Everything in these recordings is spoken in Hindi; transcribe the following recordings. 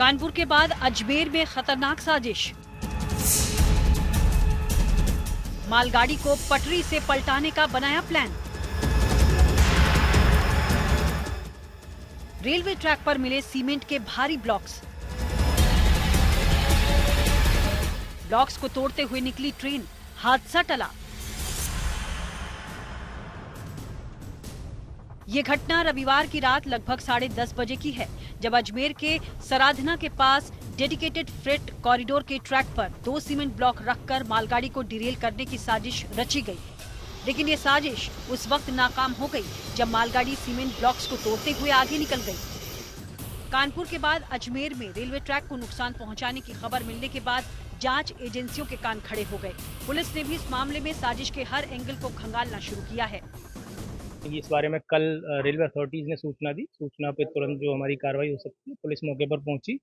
कानपुर के बाद अजमेर में खतरनाक साजिश। मालगाड़ी को पटरी से पलटाने का बनाया प्लान। रेलवे ट्रैक पर मिले सीमेंट के भारी ब्लॉक्स। ब्लॉक्स को तोड़ते हुए निकली ट्रेन, हादसा टला। ये घटना रविवार की रात लगभग 10:30 बजे की है, जब अजमेर के सराधना के पास डेडिकेटेड फ्रेट कॉरिडोर के ट्रैक पर 2 सीमेंट ब्लॉक रखकर मालगाड़ी को डिरेल करने की साजिश रची गई। लेकिन ये साजिश उस वक्त नाकाम हो गई जब मालगाड़ी सीमेंट ब्लॉक्स को तोड़ते हुए आगे निकल गई। कानपुर के बाद अजमेर में रेलवे ट्रैक को नुकसान पहुंचाने की खबर मिलने के बाद जांच एजेंसियों के कान खड़े हो गए। पुलिस ने भी इस मामले में साजिश के हर एंगल को खंगालना शुरू किया है। इस बारे में कल रेलवे अथॉरिटीज़ ने सूचना दी। सूचना पे तुरंत जो हमारी कार्रवाई हो सकती है, पुलिस मौके पर पहुंची।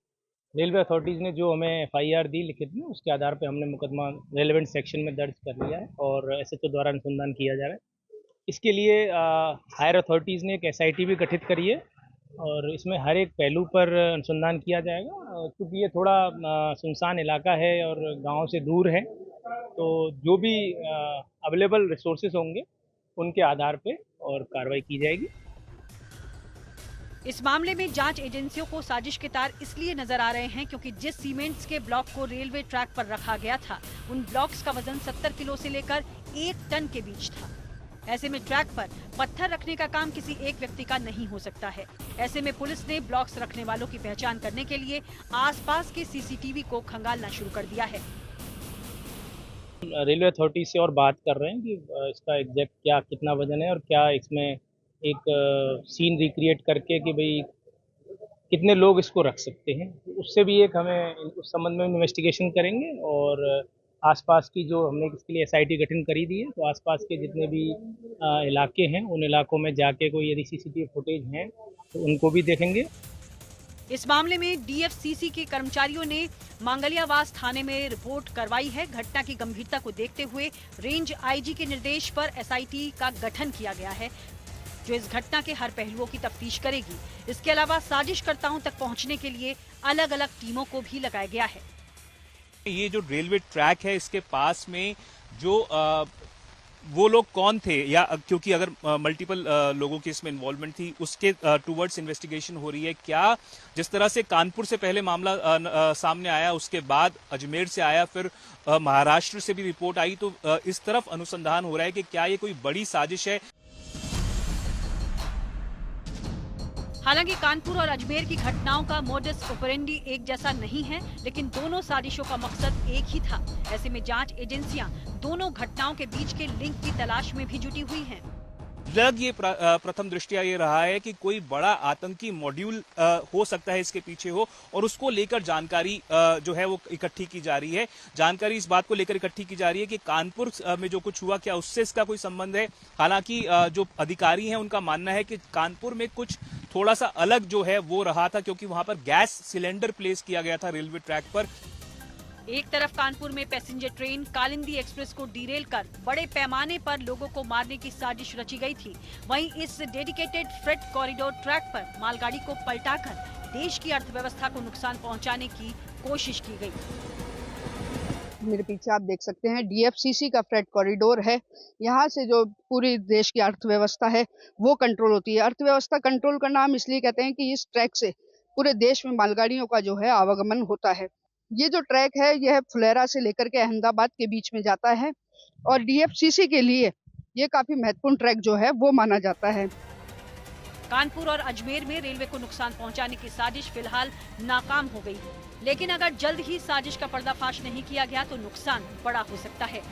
रेलवे अथॉरिटीज़ ने जो हमें FIR दी लिखित में, उसके आधार पे हमने मुकदमा रेलेवेंट सेक्शन में दर्ज कर लिया है और SHO द्वारा अनुसंधान किया जा रहा है। इसके लिए हायर अथॉरिटीज़ ने एक SIT भी गठित करी है और इसमें हर एक पहलू पर अनुसंधान किया जाएगा। क्योंकि ये थोड़ा सुनसान इलाका है और गाँव से दूर है, तो जो भी अवेलेबल रिसोर्सेज होंगे उनके आधार पे और कार्रवाई की जाएगी। इस मामले में जांच एजेंसियों को साजिश के तार इसलिए नजर आ रहे हैं क्योंकि जिस सीमेंट्स के ब्लॉक को रेलवे ट्रैक पर रखा गया था, उन ब्लॉक्स का वजन 70 किलो से लेकर 1 टन के बीच था। ऐसे में ट्रैक पर पत्थर रखने का काम किसी एक व्यक्ति का नहीं हो सकता है। ऐसे में पुलिस ने ब्लॉक्स रखने वालों की पहचान करने के लिए आसपास के CCTV को खंगालना शुरू कर दिया है। रेलवे अथॉरिटी से और बात कर रहे हैं कि इसका एग्जैक्ट क्या कितना वजन है और क्या इसमें एक सीन रिक्रिएट करके कि भाई कितने लोग इसको रख सकते हैं। उससे भी एक हमें उस संबंध में इन्वेस्टिगेशन करेंगे और आसपास की जो हमने इसके लिए SIT गठन करी दी है, तो आसपास के जितने भी इलाके हैं उन इलाकों में जाके कोई यदि CCTV फुटेज हैं तो उनको भी देखेंगे। इस मामले में DFCC के कर्मचारियों ने मांगलियावास थाने में रिपोर्ट करवाई है। घटना की गंभीरता को देखते हुए रेंज IG के निर्देश पर SIT का गठन किया गया है, जो इस घटना के हर पहलुओं की तफ्तीश करेगी। इसके अलावा साजिशकर्ताओं तक पहुंचने के लिए अलग अलग टीमों को भी लगाया गया है। ये जो रेलवे ट्रैक है, इसके पास में जो वो लोग कौन थे, या क्योंकि अगर मल्टीपल लोगों की इसमें इन्वॉल्वमेंट थी, उसके टूवर्ड्स इन्वेस्टिगेशन हो रही है। क्या जिस तरह से कानपुर से पहले मामला सामने आया, उसके बाद अजमेर से आया, फिर महाराष्ट्र से भी रिपोर्ट आई, तो इस तरफ अनुसंधान हो रहा है कि क्या ये कोई बड़ी साजिश है। हालांकि कानपुर और अजमेर की घटनाओं का मोडस ऑपरेंडी एक जैसा नहीं है, लेकिन दोनों साजिशों का मकसद एक ही था। ऐसे में जांच एजेंसियां दोनों घटनाओं के बीच के लिंक की तलाश में भी जुटी हुई हैं। लग ये प्रथम दृष्टया ये रहा है कि कोई बड़ा आतंकी मॉड्यूल हो सकता है इसके पीछे हो, और उसको लेकर जानकारी जो है वो इकट्ठी की जा रही है। जानकारी इस बात को लेकर इकट्ठी की जा रही है कि कानपुर में जो कुछ हुआ, क्या उससे इसका कोई संबंध है। हालांकि जो अधिकारी हैं उनका मानना है कि कानपुर में कुछ थोड़ा सा अलग जो है वो रहा था, क्योंकि वहां पर गैस सिलेंडर प्लेस किया गया था रेलवे ट्रैक पर। एक तरफ कानपुर में पैसेंजर ट्रेन कालिंदी एक्सप्रेस को डिरेल कर बड़े पैमाने पर लोगों को मारने की साजिश रची गई थी, वहीं इस डेडिकेटेड फ्रेट कॉरिडोर ट्रैक पर मालगाड़ी को पलटाकर देश की अर्थव्यवस्था को नुकसान पहुंचाने की कोशिश की गई। मेरे पीछे आप देख सकते हैं DFCC का फ्रेट कॉरिडोर है। यहाँ से जो पूरी देश की अर्थव्यवस्था है वो कंट्रोल होती है। अर्थव्यवस्था कंट्रोल का नाम इसलिए कहते हैं कि इस ट्रैक से पूरे देश में मालगाड़ियों का जो है आवागमन होता है। ये जो ट्रैक है यह फुलेरा से लेकर के अहमदाबाद के बीच में जाता है और DFCC के लिए ये काफी महत्वपूर्ण ट्रैक जो है वो माना जाता है। कानपुर और अजमेर में रेलवे को नुकसान पहुंचाने की साजिश फिलहाल नाकाम हो गई है, लेकिन अगर जल्द ही साजिश का पर्दाफाश नहीं किया गया तो नुकसान बड़ा हो सकता है।